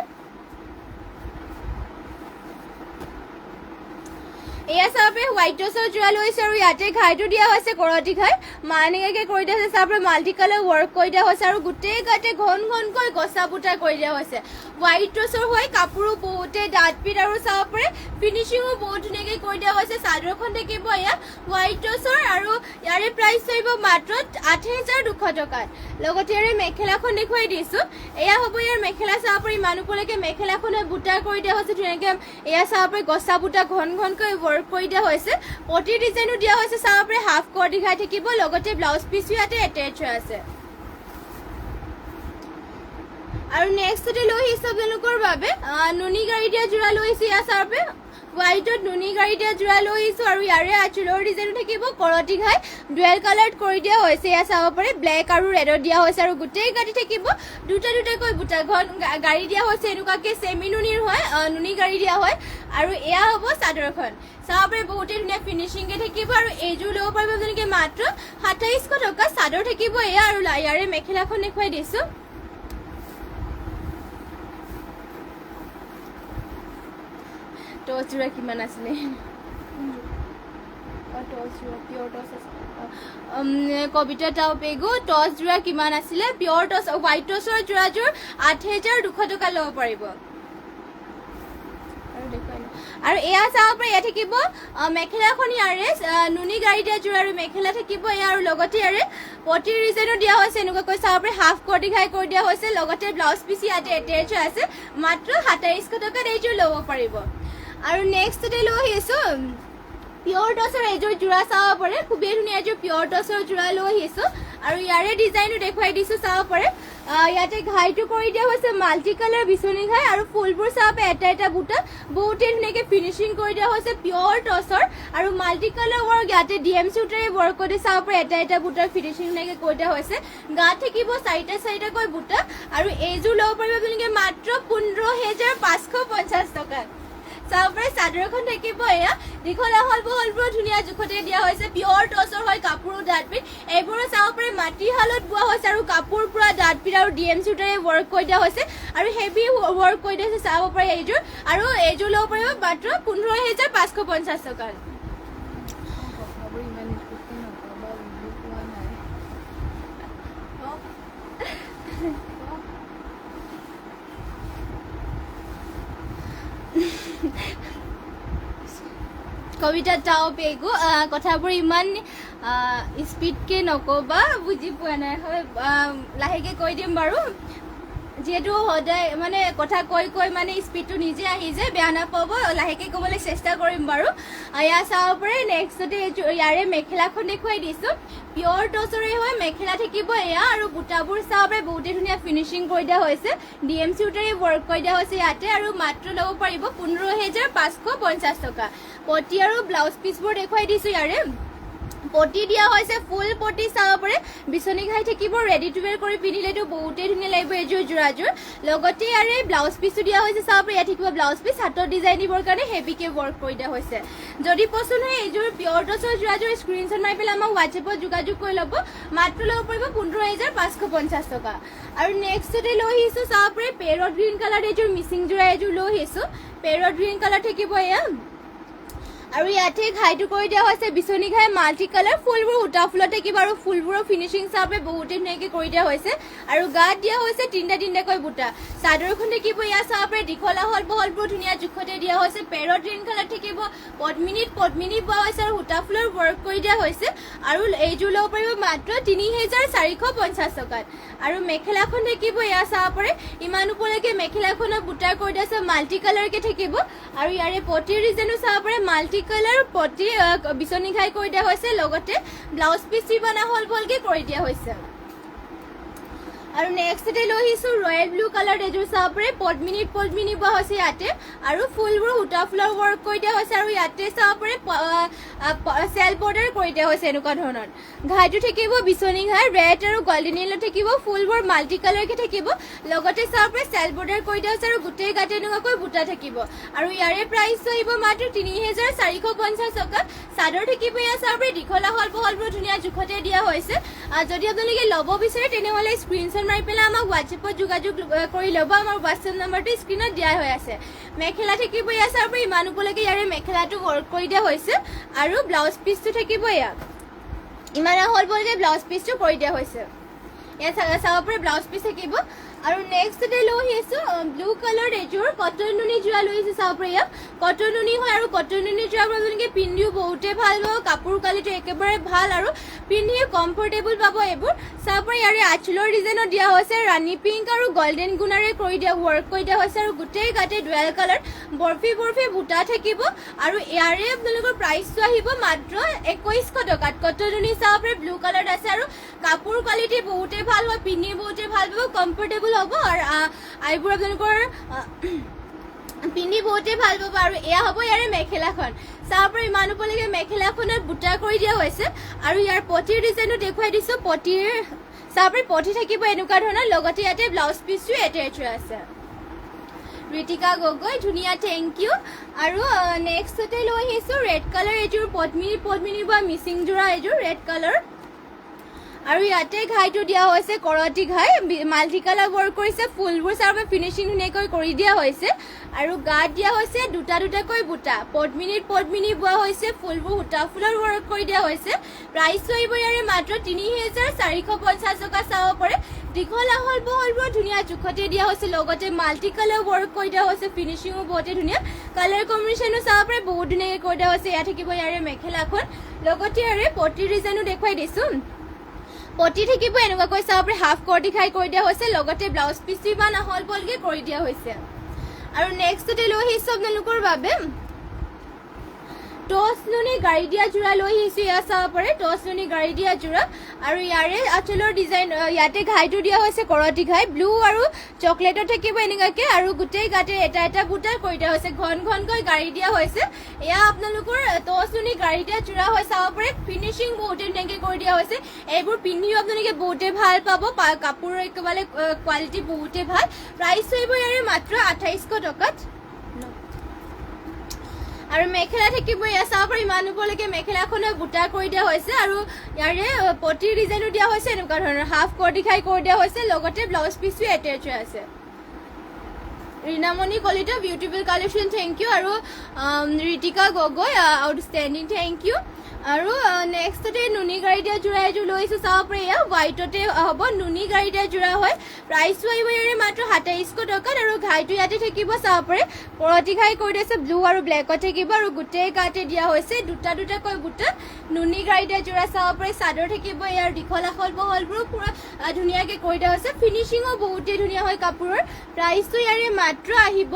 এয়া চাব পাৰে হোৱাইট টচৰ যোৰা লৈছে আৰু ইয়াতে ঘাইটো দিয়া হৈছে কৰতি ঘাই এনেকৈ কৰি দিয়া হৈছে চাব পাৰে মাল্টি কালাৰ ৱৰ্ক কৰি দিয়া হৈছে আৰু গোটেই গাতে ঘনকৈ গছা বুটা কৰি দিয়া হৈছে হোৱাইট টচৰ হয় কাপোৰো বহুতে ডাঠ পিঠ আৰু চাব পাৰে ফিনিচিঙো বহুত ধুনীয়াকৈ কৰি দিয়া হৈছে চাদৰখন থাকিব এয়া হোৱাইট টচৰ আৰু ইয়াৰে প্ৰাইচ থাকিব মাত্ৰ 8200 টকাত লগতে ইয়াৰে মেখেলাখন দেখুৱাই দিছোঁ এয়া হ'ব ইয়াৰ মেখেলা চাব পাৰে ইমান ওপৰলৈকে মেখেলাখনে বুটা কৰি দিয়া হৈছে ধুনীয়াকৈ এয়া চাব পাৰে গছা বুটা ঘনকৈ কৰি দিয়া হৈছে পটি ডিজাইনো দিয়া হৈছে চাব পাৰে হাফ কৰ দিখাই থাকিব লগতে ব্লাউজ পিচো ইয়াতে এটেচ আছে আৰু নেক্সটতে লৈ আহিছো আপোনালোকৰ বাবে নুনি গাড়ী দিয়া যোৰা লৈ আহিছো ইয়া চাব পাৰে হোৱাইটত নুনি গাড়ী দিয়া যোৰা লৈ আহিছো আৰু ইয়াৰে আঁচলৰ ডিজাইনো থাকিব কৰতি ঘাই ডুৱেল কালাৰত কৰি দিয়া হৈছে ইয়া চাব পাৰে ব্লেক আৰু ৰেডত দিয়া হৈছে আৰু গোটেই গাড়ী থাকিব দুটাকৈ বুটা গাড়ী দিয়া হৈছে এনেকুৱাকৈ চেমি নুনিৰ হয় নুনি গাড়ী দিয়া হয় আৰু এয়া হ'ব চাদৰখন চাব পাৰে বহুতেই ধুনীয়া ফিনিচিংকে থাকিব আৰু এইযোৰ ল'ব পাৰিব যেনেকৈ মাত্ৰ 2700 টকা চাদৰ থাকিব এয়া আৰু ইয়াৰে মেখেলাখন দেখুৱাই দিছোঁ টচ যোৰা কিমান আছিলে টচ যোৰা পিয়ৰ টচ আছে কবিতা টাও পেগু টচ যোৰা কিমান আছিলে পিয়ৰ টচ হোৱাইট টচৰ যোৰাযোৰ 8,200 টকা ল'ব পাৰিব আৰু এয়া চাব পাৰি ইয়াত থাকিব মেখেলাখন ইয়াৰে নুনি গাড়ী দিয়া যোৰা আৰু মেখেলা থাকিব এয়া আৰু লগতে ইয়াৰে পটি ৰিজনো দিয়া হৈছে এনেকুৱাকৈ চাব পাৰি হাফ কটি ঘাই কৰি দিয়া হৈছে লগতে ব্লাউজ পিচ ইয়াতে এটেচ আছে মাত্ৰ 2700 টকাত এইযোৰ ল'ব পাৰিব আৰু নেক্সটতে লৈ আহিছোঁ পিয়ৰ টচৰ এযোৰ যোৰা চাব পাৰে খুবেই ধুনীয়া এযোৰ পিয়ৰ টচৰ যোৰা লৈ আহিছোঁ আৰু ইয়াৰে ডিজাইনো দেখুৱাই দিছোঁ চাব পাৰে ইয়াতে ঘাইটো কৰি দিয়া হৈছে মাল্টি কালাৰ বিচনী ঘাই আৰু ফুলবোৰ চাব এটা এটা বুটা বহুতেই ধুনীয়াকৈ ফিনিচিং কৰি দিয়া হৈছে পিয়ৰ টচৰ আৰু মাল্টি কালাৰ ৱৰ্ক ইয়াতে ডিএম চুটাৰে ৱৰ্ক কৰি চাব পাৰে এটা এটা বুটাৰ ফিনিচিং ধুনীয়াকৈ কৰি দিয়া হৈছে গাত থাকিব চাৰিটাকৈ বুটা আৰু এইযোৰ ল'ব পাৰিব আপোনালোকে মাত্ৰ 15,550 টকা চাব পাৰে চাদৰখন থাকিব এয়া দীঘল আহল বহলবোৰ ধুনীয়া জোখতে দিয়া হৈছে পিয়ৰ টচৰ হয় কাপোৰো ডাঠপিঠ এইবোৰো চাব পাৰে মাটিশালত বোৱা হৈছে আৰু কাপোৰ পুৰা ডাঠপিঠ আৰু ডিএম চুটাৰে ৱৰ্ক কৰি দিয়া হৈছে আৰু হেভি ৱৰ্ক কৰি দিয়া হৈছে চাব পাৰে এইযোৰ আৰু এইযোৰ ল'ব পাৰিব মাত্ৰ 15,550 টকা কবিতা টাও পেগু কথাবোৰ ইমান স্পীডকে নকবা বুজি পোৱা নাই হয় লাহেকে কৈ দিম বাৰু যেহেতু সদায় মানে কথা কৈ মানে স্পীডটো নিজে আহি যায় বেয়া নাপাব লাহেকে ক'বলৈ চেষ্টা কৰিম বাৰু এয়া চাব পাৰে নেক্সটতে ইয়াৰে মেখেলাখন দেখুৱাই দিছোঁ পিয়ৰ টচৰে হয় মেখেলা থাকিব এয়া আৰু বুটাবোৰ চাব পাৰে বহুতেই ধুনীয়া ফিনিচিং কৰি দিয়া হৈছে ডিএম চুটাৰে ৱৰ্ক কৰি দিয়া হৈছে ইয়াতে আৰু মাত্ৰ ল'ব পাৰিব 15,550 টকা পটি আৰু ব্লাউজ পিচবোৰ দেখুৱাই দিছোঁ ইয়াৰে পটি দিয়া হৈছে ফুল পটি চাব পাৰে বিচনী ঘাই থাকিব ৰেডি টু ৱেৰ কৰি পিন্ধিলেতো বহুতেই ধুনীয়া লাগিব এইযোৰ যোৰাযোৰ লগতে ইয়াৰে ব্লাউজ পিচটো দিয়া হৈছে চাব পাৰে ইয়াত থাকিব ব্লাউজ পিচ হাতৰ ডিজাইন দিবৰ কাৰণে হেভিকে ৱৰ্ক কৰি দিয়া হৈছে যদি পচন্দ হয় এইযোৰ পিয়ৰ টচৰ যোৰাযোৰ স্ক্ৰীনশ্বট মাৰি পেলাই আমাক হোৱাটছএপত যোগাযোগ কৰি ল'ব মাত্ৰ ল'ব পাৰিব 15,550 টকা আৰু নেক্সটতে লৈ আহিছোঁ চাব পাৰে পেৰট গ্ৰীণ কালাৰ এইযোৰ মিচিং যোৰা এইযোৰ লৈ আহিছোঁ পেৰট গ্ৰীণ কালাৰ থাকিব এয়া আৰু ইয়াতে ঘাইটো কৰি দিয়া হৈছে বিচনী ঘাই মাল্টি কালাৰ ফুলবোৰ উটা ফুলত থাকিব আৰু ফুলবোৰৰ ফিনিচিং চাপে বহুতেই ধুনীয়াকৈ কৰি দিয়া হৈছে আৰু গাত দিয়া হৈছে তিনিটাকৈ বুটা চাদৰখন থাকিব ইয়াত চাপে দীঘল আহল বহলবোৰ ধুনীয়া জোখতে দিয়া হৈছে পেৰট গ্ৰীণ কালাৰ থাকিব পদ্মিনী বোৱা হৈছে আৰু উটা ফুলৰ ৱৰ্ক কৰি দিয়া হৈছে আৰু এইযোৰ ল'ব পাৰিব মাত্ৰ 3,450 টকাত আৰু মেখেলাখন থাকিব ইয়াত চাব পাৰে ইমান ওপৰলৈকে মেখেলাখনৰ বুটা কৰি দিয়া আছে মাল্টি কালাৰকে থাকিব আৰু ইয়াৰে পটিৰ ৰিজনো চাব পাৰে মাল্টি কালাৰ পটি বিচনী ঘাই কৰি দিয়া হৈছে লগতে ব্লাউজ পিচ ৰিবন আহল বহলকে কৰি দিয়া হৈছে আৰু নেক্সটতে লৈ আহিছোঁ ৰয়েল ব্লু কালাৰ এযোৰ চাব পাৰে পদ্মিনী বোৱা হৈছে ইয়াতে আৰু ফুলবোৰ উটা ফুলৰ ৱৰ্ক কৰি দিয়া হৈছে আৰু ইয়াতে চাব পাৰে চেল বৰ্ডাৰ কৰি দিয়া হৈছে এনেকুৱা ধৰণৰ ঘাইটো থাকিব বিচনী ঘাই ৰেড আৰু গোল্ডেন য়েলো থাকিব ফুলবোৰ মাল্টি কালাৰকে থাকিব লগতে চাব পাৰে চেল বৰ্ডাৰ কৰি দিয়া হৈছে আৰু গোটেই গাতে এনেকুৱাকৈ বুটা থাকিব আৰু ইয়াৰে প্ৰাইচ আহিব মাত্ৰ 3,450 টকা চাদৰ থাকিব ইয়াত চাব পাৰে দীঘল আহল বহলবোৰ ধুনীয়া জোখতে দিয়া হৈছে যদি আপোনালোকে ল'ব বিচাৰে তেনেহ'লে স্ক্ৰীনশ্বট মাৰি পেলাই আমাক হোৱাটছএপত যোগাযোগ কৰি ল'ব আমাৰ হোৱাটছএপ নম্বৰটো স্ক্ৰীনত দিয়া হৈ আছে মেখেলা থাকিব ইয়াত চাব পাৰে ইমান ওপৰলৈকে ইয়াৰে মেখেলাটো ৱৰ্ক কৰি দিয়া হৈছে আৰু ব্লাউজ পিচটো থাকিব ইয়াত ইমান আহল বহলকৈ ব্লাউজ পিচটো কৰি দিয়া হৈছে ইয়াত চাব পাৰে ব্লাউজ পিচ থাকিব আৰু নেক্সটতে লৈ আহিছোঁ ব্লু কালাৰ এযোৰ কটন নুনি যোৰা লৈ আহিছোঁ চাব পাৰে ইয়াত কটন নুনি হয় আৰু কটন নুনি যোৰা আপোনালোকে পিন্ধিও বহুতেই ভাল পাব কাপোৰ কালিটো একেবাৰে ভাল আৰু পিন্ধিও কমফৰ্টেবল পাব এইবোৰ চাব পাৰে ইয়াৰে আঁচলৰ ডিজাইনত দিয়া হৈছে ৰাণী পিংক আৰু গল্ডেন গুণাৰে কৰি দিয়া ৱৰ্ক কৰি দিয়া হৈছে আৰু গোটেই গাতে ডুৱেল কালাৰ বৰফি বুটা থাকিব আৰু ইয়াৰে আপোনালোকৰ প্ৰাইচটো আহিব মাত্ৰ 2,100 টকাত কটন নুনি চাব পাৰে ব্লু কালাৰত আছে আৰু কাপোৰ কোৱালিটি বহুতেই ভাল হয় পিন্ধি বহুতেই ভাল পাব কমফৰ্টেবল হ'ব আৰু এইবোৰ আপোনালোকৰ পিন্ধি বহুতেই ভাল পাব আৰু এয়া হ'ব ইয়াৰে মেখেলাখন চাব পাৰে ইমান ওপৰলৈকে মেখেলাখনত বুটা কৰি দিয়া হৈছে আৰু ইয়াৰ পটিৰ ডিজাইনো দেখুৱাই দিছোঁ পটিৰ চাব পাৰে পটি থাকিব এনেকুৱা ধৰণৰ লগতে ইয়াতে ব্লাউজ পিচটো এটেচ হৈ আছে ঋতিকা গগৈ ধুনীয়া থেংক ইউ আৰু নেক্সটতে লৈ আহিছোঁ ৰেড কালাৰ এইযোৰ পদ্মিনী বা মিচিং যোৰা এইযোৰ ৰেড কালাৰ আৰু ইয়াতে ঘাইটো দিয়া হৈছে কৰতি ঘাই মাল্টি কালাৰ ৱৰ্ক কৰিছে ফুলবোৰ চাৰ ফিনিচিং ধুনীয়াকৈ কৰি দিয়া হৈছে আৰু গাত দিয়া হৈছে দুটা দুটাকৈ বুটা পদ্মিনী বোৱা হৈছে ফুলবোৰ সূতা ফুলৰ ৱৰ্ক কৰি দিয়া হৈছে প্ৰাইচ আহিব ইয়াৰে মাত্ৰ ৩,৪৫০ টকা চাব পাৰে দীঘল আহল বহলবোৰ ধুনীয়া জোখতে দিয়া হৈছে লগতে মাল্টি কালাৰ ৱৰ্ক কৰি দিয়া হৈছে ফিনিচিঙো বহুতে ধুনীয়া কালাৰ কম্বিনেশ্যনো চাব পাৰে বহুত ধুনীয়াকৈ কৰি দিয়া হৈছে এয়া থাকিব ইয়াৰে মেখেলাখন লগতে ইয়াৰে পটি ডিজাইনো দেখুৱাই দিছোঁ পটি থাকিব এনেকুৱাকৈ চাব পাৰে হাফ কৰ্টি খাই কৰি দিয়া হৈছে লগতে ব্লাউজ পিচ ইমান আহল বহলকৈ কৰি দিয়া হৈছে আৰু নেক্সটতে লৈ আহিছোঁ আপোনালোকৰ বাবে টচ নুনি গাড়ী দিয়া যোৰা লৈ আহিছোঁ এয়া চাব পাৰে টচ নুনি গাড়ী দিয়া যোৰা আৰু ইয়াৰে আঁচলৰ ডিজাইন ইয়াতে ঘাইটো দিয়া হৈছে কৰতি ঘাই ব্লু আৰু চকলেটৰ থাকিব এনেকুৱাকৈ আৰু গোটেই গাতে এটা এটা বুটা কৰি দিয়া হৈছে ঘনকৈ গাড়ী দিয়া হৈছে এয়া আপোনালোকৰ টচ নুনি গাড়ী দিয়া যোৰা হৈ চাব পাৰে ফিনিচিং বহুতে ধুনীয়াকৈ কৰি দিয়া হৈছে এইবোৰ পিন্ধিও আপোনালোকে বহুতে ভাল পাব কাপোৰৰ একেবাৰে কোৱালিটি বহুতে ভাল প্ৰাইচ আহিব ইয়াৰে মাত্ৰ ২৮০০ টকাত আৰু মেখেলা থাকিব এয়া চাব পাৰি ইমান ওপৰলৈকে মেখেলাখনৰ বুটা কৰি দিয়া হৈছে আৰু ইয়াৰে পটিৰ ডিজাইনো দিয়া হৈছে এনেকুৱা ধৰণৰ হাফ কৰ্টি খাই কৰি দিয়া হৈছে লগতে ব্লাউজ পিচো এটেচ হৈ আছে Rinamoni Kalita beautiful collection thank you আৰু Ritika Gogoi outstanding thank you আৰু নেক্সটতে নুনি গাড়ী দিয়া যোৰা এযোৰ লৈছোঁ চাব পাৰি এয়া হোৱাইটতে হ'ব নুনি গাড়ী দিয়া যোৰা হয় প্ৰাইচটো আহিব ইয়াৰে মাত্ৰ ২৭০০ টকাত আৰু ঘাইটো ইয়াতে থাকিব চাব পাৰে কৰতি ঘাই কৰি দিছে ব্লু আৰু ব্লেকত থাকিব আৰু গোটেই গাতে দিয়া হৈছে দুটা দুটাকৈ বুটা নুনি গাড়ী দিয়া যোৰা চাব পাৰে চাদৰ থাকিব ইয়াৰ দীঘল আহল বহলবোৰ পুৰা ধুনীয়াকৈ কৰি দিয়া হৈছে ফিনিচিঙো বহুতেই ধুনীয়া হয় কাপোৰৰ প্ৰাইচটো ইয়াৰে মাত্ৰ আহিব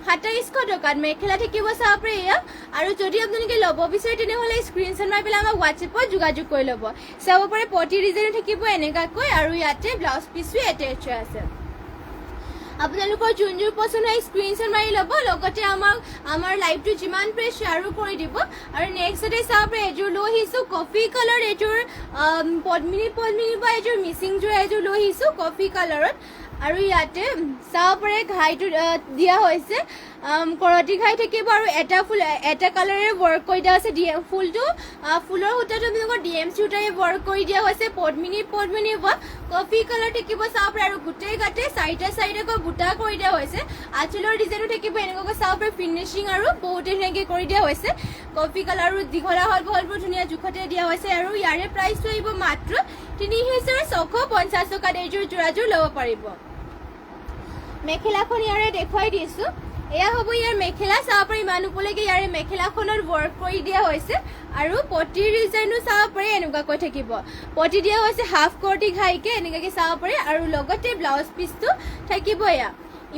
২৭০০ টকাত মেখেলা থাকিব চাব পাৰে এয়া আৰু যদি আপোনালোকে ল'ব বিচাৰে তেনেহ'লে স্ক্ৰীনশ্বট মাৰি পেলাই আমাক হোৱাটছএপত যোগাযোগ কৰি ল'ব চাব পাৰে পটি ডিজাইনো থাকিব এনেকুৱাকৈ আৰু ইয়াতে ব্লাউজ পিচো এটেচ হৈ আছে আপোনালোকৰ যোনযোৰ পচন্দ হয় স্ক্ৰীনশ্বট মাৰি ল'ব লগতে আমাৰ লাইভটো যিমান পাৰে শ্বেয়াৰো কৰি দিব আৰু নেক্সটতে চাব পাৰে এযোৰ লৈ আহিছোঁ কফি কালাৰ এযোৰ পদ্মিনী বা এযোৰ মিচিংযোৰ এযোৰ লৈ আহিছোঁ কফি কালাৰত আৰু ইয়াতে চাব পাৰে ঘাইটো দিয়া হৈছে কৰতি ঘাই থাকিব আৰু এটা কালাৰে ৱৰ্ক কৰি দিয়া হৈছে ফুলটো ফুলৰ সূতাটো আপোনালোকৰ DMC সূতাৰে ৱৰ্ক কৰি দিয়া হৈছে পদ্মিনী বা কফি কালাৰ থাকিব চাব পাৰে আৰু গোটেই গাতে চাৰিটাকৈ বুটা কৰি দিয়া হৈছে আঁচলৰ ডিজাইনো থাকিব এনেকুৱাকৈ চাব পাৰে ফিনিচিং আৰু বহুতে ধুনীয়াকৈ কৰি দিয়া হৈছে কফি কালাৰ আৰু দীঘলা হল বহলবোৰ ধুনীয়া জোখতে দিয়া হৈছে আৰু ইয়াৰে প্ৰাইচটো আহিব মাত্ৰ ৩,৬৫০ টকাত এইযোৰ যোৰাযোৰ ল'ব পাৰিব মেখেলাখন ইয়াৰে দেখুৱাই দিছোঁ এয়া হ'ব ইয়াৰ মেখেলা চাব পাৰি ইমান ওপৰলৈকে ইয়াৰে মেখেলাখনত ৱৰ্ক কৰি দিয়া হৈছে আৰু পটিৰ ডিজাইনো চাব পাৰি এনেকুৱাকৈ থাকিব পটি দিয়া হৈছে হাফ কৰ্টি ঘাইকে এনেকুৱাকৈ চাব পাৰি আৰু লগতে ব্লাউজ পিচটো থাকিব এয়া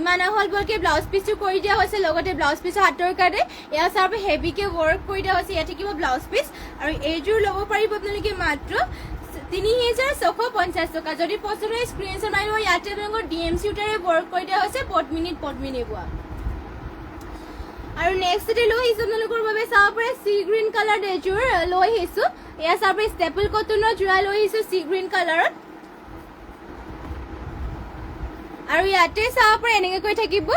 ইমান আহল বহলকৈ ব্লাউজ পিচটো কৰি দিয়া হৈছে লগতে ব্লাউজ পিচৰ হাতৰ কাৰণে এয়া চাব পাৰি হেভিকৈ ৱৰ্ক কৰি দিয়া হৈছে ইয়াত থাকিব ব্লাউজ পিচ আৰু এইযোৰ ল'ব পাৰিব আপোনালোকে মাত্ৰ ৩,৬৫০ টকা যদি পচন্দ হয় স্ক্ৰীনশ্বট মাৰি লব ইয়াতে আপোনালোকৰ DMC সূতাৰে ৱৰ্ক কৰি দিয়া হৈছে পদ্মিনী বোৱা আৰু নেক্সটতে লৈ আহিছোঁ আপোনালোকৰ বাবে চাব পাৰে চি গ্ৰীণ কালাৰ এযোৰ লৈ আহিছোঁ এয়া চাব পাৰে ষ্টেপল কটনৰ যোৰা লৈ আহিছোঁ চি গ্ৰীণ কালাৰত আৰু ইয়াতে চাব পাৰে এনেকৈ থাকিব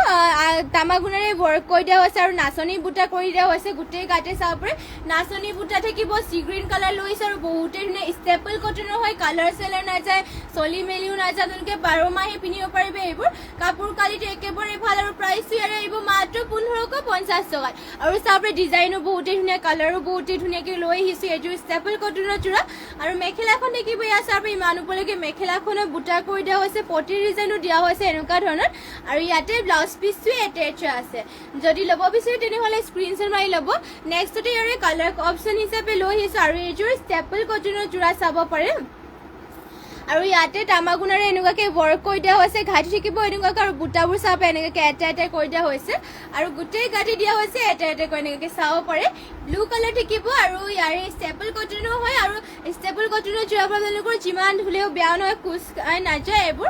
তামাগুণাৰে ৱৰ্ক কৰি দিয়া হৈছে আৰু নাচনী বুটা কৰি দিয়া হৈছে গোটেই গাতে চাব পাৰে নাচনী বুটা থাকিব চি গ্ৰীণ কালাৰ লৈছে আৰু বহুতে ধুনীয়া ষ্টেপল কটনৰ হয় কালাৰ চেলাৰ নাযায় চলি মেলিও নাযায় আপোনালোকে 12 মাহে পিন্ধিব পাৰিব এইবোৰ কাপোৰ কোৱালিটি একেবাৰে ভাল আৰু প্ৰাইচটো ইয়াৰে আহিব মাত্ৰ ১৫৫০ টকাত আৰু চাব পাৰে ডিজাইনো বহুতে ধুনীয়া কালাৰো বহুতে ধুনীয়াকৈ লৈ আহিছোঁ এযোৰ ষ্টেপল কটনৰ যোৰা আৰু মেখেলাখন দেখিব ইয়াত চাব পাৰে ইমান ওপৰলৈকে মেখেলাখনত বুটা কৰি দিয়া হৈছে পটিৰ ডিজাইনো দিয়া হৈছে এনেকুৱা ধৰণৰ আৰু ইয়াতে ব্লাউজ পিচটো এটেচ আছে যদি ল'ব বিচাৰে তেনেহ'লে স্ক্ৰীনশ্বট মাৰি ল'ব নেক্সটতে ইয়াৰে কালাৰ অপশ্যন হিচাপে লৈ আহিছোঁ আৰু এইযোৰ ষ্টেপল কটনৰ যোৰা চাব পাৰে আৰু ইয়াতে তামাগুণাৰে এনেকুৱাকৈ ৱৰ্ক কৰি দিয়া হৈছে ঘাটি থাকিব এনেকুৱাকৈ আৰু বুটাবোৰ চাব এনেকুৱাকৈ এটা কৰি দিয়া হৈছে আৰু গোটেই গাঁঠি দিয়া হৈছে এটা কৰি এনেকুৱাকৈ চাব পাৰে ব্লু কালাৰ থাকিব আৰু ইয়াৰে ষ্টেপল কটনো হয় আৰু ষ্টেপল কটনৰ যোৰা আপোনালোকৰ যিমান ধুলেও বেয়া নহয় কোচ নাযায় এইবোৰ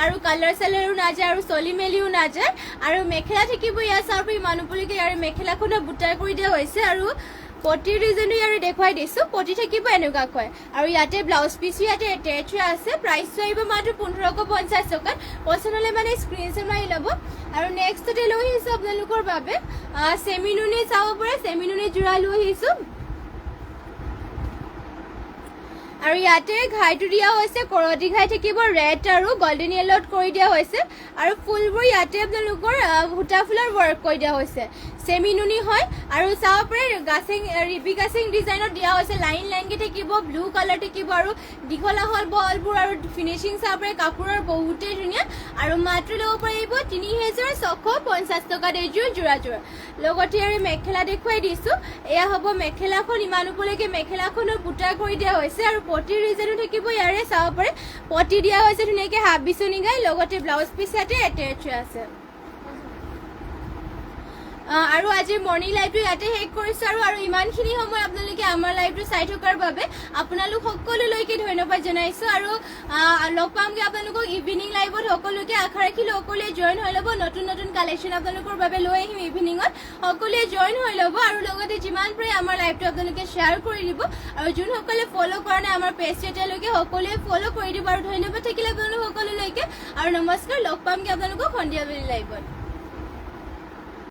আৰু কালাৰ চালাৰো নাযায় আৰু চলি মেলিও নাযায় আৰু মেখেলা থাকিব ইয়াত চাব ইমান ওপৰলৈকে ইয়াৰে মেখেলাখনৰ বুটা কৰি দিয়া হৈছে আৰু পটিৰ ডিজাইনো ইয়াৰে দেখুৱাই দিছোঁ পটি থাকিব এনেকুৱাকৈ আৰু ইয়াতে ব্লাউজ পিচো ইয়াতে এটেচ হৈ আছে প্ৰাইচটো আহিব মাত্ৰ ১৫৫০ টকাত পচন্দ হ'লে মানে স্ক্ৰীনশ্বট মাৰি ল'ব আৰু নেক্সটতে লৈ আহিছোঁ আপোনালোকৰ বাবে চেমি নুনি চাব পাৰে চেমি নুনি যোৰা লৈ আহিছোঁ আৰু ইয়াতে ঘাইটো দিয়া হৈছে কৰতি ঘাই থাকিব ৰেড আৰু গোল্ডেন য়েলোত কৰি দিয়া হৈছে আৰু ফুলবোৰ ইয়াতে আপোনালোকৰ সূতা ফুলৰ ৱৰ্ক কৰি দিয়া হৈছে সেমি নুনি হয় আৰু চাব পাৰে গাছিং ৰিবি গাছিং ডিজাইনত দিয়া হৈছে লাইন লাইনকে থাকিব ব্লু কালাৰ থাকিব আৰু দীঘল আহল বহলবোৰ আৰু ফিনিচিং চাব পাৰে কাপোৰৰ বহুতেই ধুনীয়া আৰু মাত্ৰ ল'ব পাৰিব ৩,৬৫০ টকাত এইযোৰ যোৰা লগতে আৰু মেখেলা দেখুৱাই দিছোঁ এয়া হ'ব মেখেলাখন ইমান ওপৰলৈকে মেখেলাখনৰ বুটা কৰি দিয়া হৈছে আৰু পটিৰ ডিজাইনো থাকিব ইয়াৰে চাব পাৰে পটি দিয়া হৈছে ধুনীয়াকৈ হাফ বিচনি গাই লগতে ব্লাউজ পিচ ইয়াতে এটেচ আছে আৰু আজি মৰ্নিং লাইভটো ইয়াতে শেষ কৰিছোঁ আৰু ইমানখিনি সময় আপোনালোকে আমাৰ লাইভটো চাই থকাৰ বাবে আপোনালোক সকলোলৈকে ধন্যবাদ জনাইছোঁ আৰু লগ পামগৈ আপোনালোকক ইভিনিং লাইভত সকলোকে আশা ৰাখিলোঁ সকলোৱে জইন হৈ ল'ব নতুন নতুন কালেকশ্যন আপোনালোকৰ বাবে লৈ আহিম ইভিনিঙত সকলোৱে জইন হৈ ল'ব আৰু লগতে যিমান পাৰে আমাৰ লাইভটো আপোনালোকে শ্বেয়াৰ কৰি দিব আৰু যোনসকলে ফ'ল' কৰা নাই আমাৰ পেজটো এতিয়ালৈকে সকলোৱে ফ'ল' কৰি দিব আৰু ধন্যবাদ থাকিলে আপোনালোক সকলোলৈকে আৰু নমস্কাৰ লগ পামগৈ আপোনালোকক সন্ধিয়া বেলি লাইভত